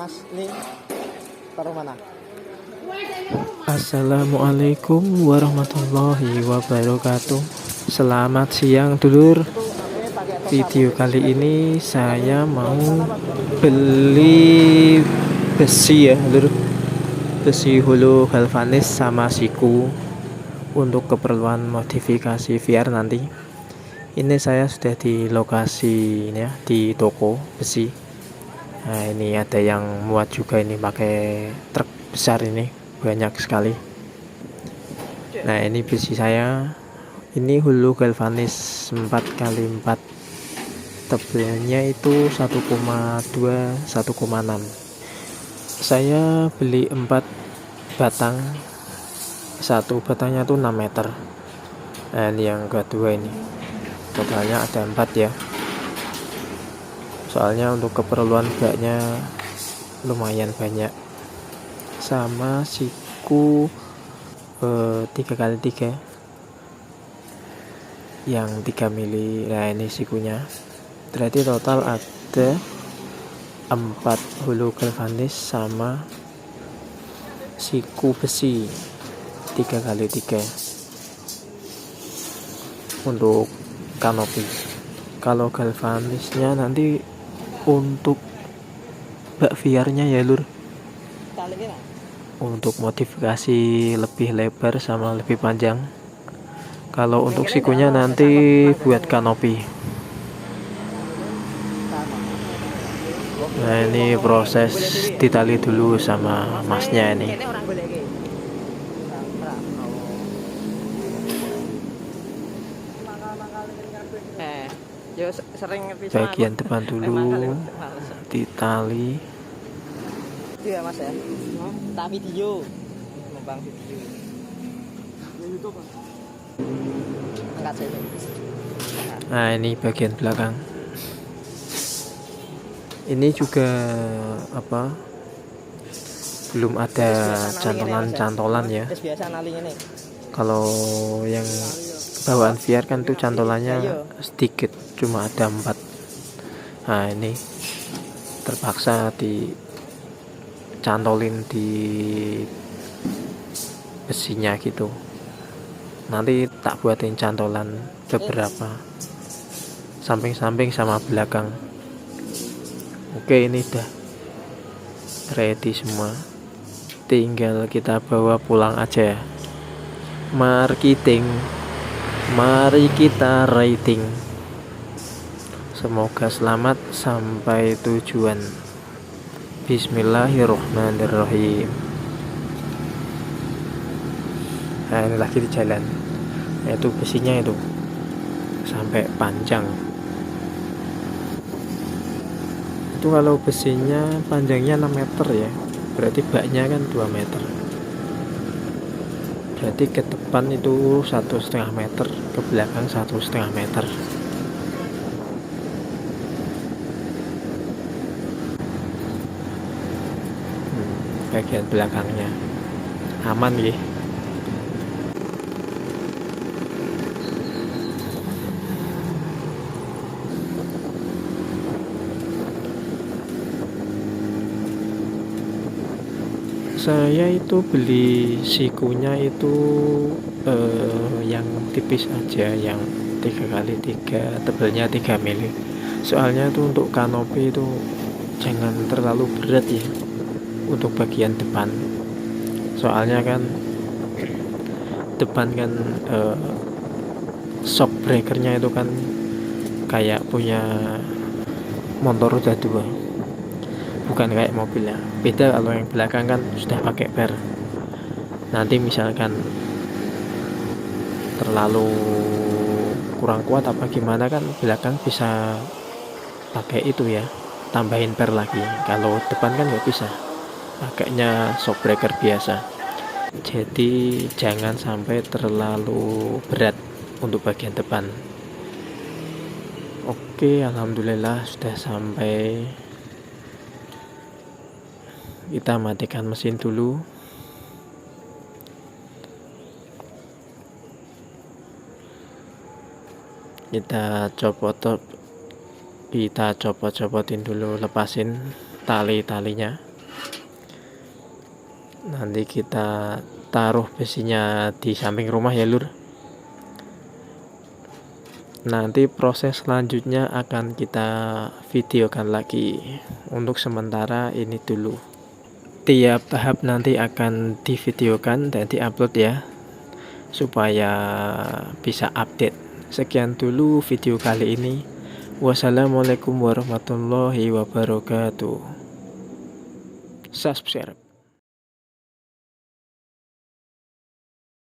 Mas. Ini taruh mana? Assalamualaikum warahmatullahi wabarakatuh. Selamat siang dulur. Video kali ini saya mau beli besi ya dulur. Besi hulu galvanis sama siku untuk keperluan modifikasi VR nanti. Ini saya sudah di lokasi ini ya, di toko besi. Nah, ini ada yang muat juga, ini pakai truk besar, ini banyak sekali. Nah, ini besi saya. Ini hulu galvanis 4x4. Tebalnya itu 1,2 1,6. Saya beli 4 batang. Satu batangnya tuh 6 meter. Nah, ini yang kedua ini. Totalnya ada 4 ya. Soalnya untuk keperluan baknya lumayan banyak. Sama siku 3x3 yang 3 mili. Nah, ini sikunya. Berarti total ada 4 hulu galvanis sama siku besi 3x3 untuk kanopi. Kalau galvanisnya nanti untuk bak VR-nya ya lur, untuk modifikasi lebih lebar sama lebih panjang. Kalau untuk sikunya nanti buat kanopi. Nah, ini proses ditali dulu sama masnya ini. Bagian depan dulu ditali. Iya Mas ya. Tak video. Ngembang video. YouTube. Angkat sini. Nah, ini bagian belakang. Ini juga belum ada cantolan-cantolan ya. Kalau yang bawaan VR kan tuh cantolannya sedikit, cuma ada 4. Nah, ini terpaksa dicantolin di besinya gitu. Nanti tak buatin cantolan beberapa samping-samping sama belakang. Oke, ini udah ready semua, tinggal kita bawa pulang aja. Mari kita riding. Semoga selamat sampai tujuan. Bismillahirrohmanirrohim. Nah, ini lagi di jalan. Nah, itu besinya itu sampai panjang. Itu kalau besinya panjangnya 6 meter ya, berarti baknya kan 2 meter. Berarti ke depan itu 1,5 meter, ke belakang 1,5 meter. Bagian belakangnya aman ya. Saya itu beli sikunya itu yang tipis aja, yang 3x3, tebalnya 3 mili. Soalnya itu untuk kanopi itu jangan terlalu berat ya untuk bagian depan. Soalnya kan depan kan shock breakernya itu kan kayak punya motor roda 2, bukan kayak mobil ya. Beda kalau yang belakang kan sudah pakai bar. Nanti misalkan terlalu kurang kuat apa gimana kan belakang bisa pakai itu ya, tambahin bar lagi. Kalau depan kan nggak bisa, pakainya shock breaker biasa. Jadi jangan sampai terlalu berat untuk bagian depan. Oke, alhamdulillah sudah sampai. Kita matikan mesin dulu. Kita copot-copotin dulu, lepasin tali-talinya. Nanti kita taruh besinya di samping rumah ya lur. Nanti proses selanjutnya akan kita videokan lagi. Untuk sementara ini dulu. Tiap tahap nanti akan divideokan dan diupload ya, supaya bisa update. Sekian dulu video kali ini. Wassalamualaikum warahmatullahi wabarakatuh. Subscribe.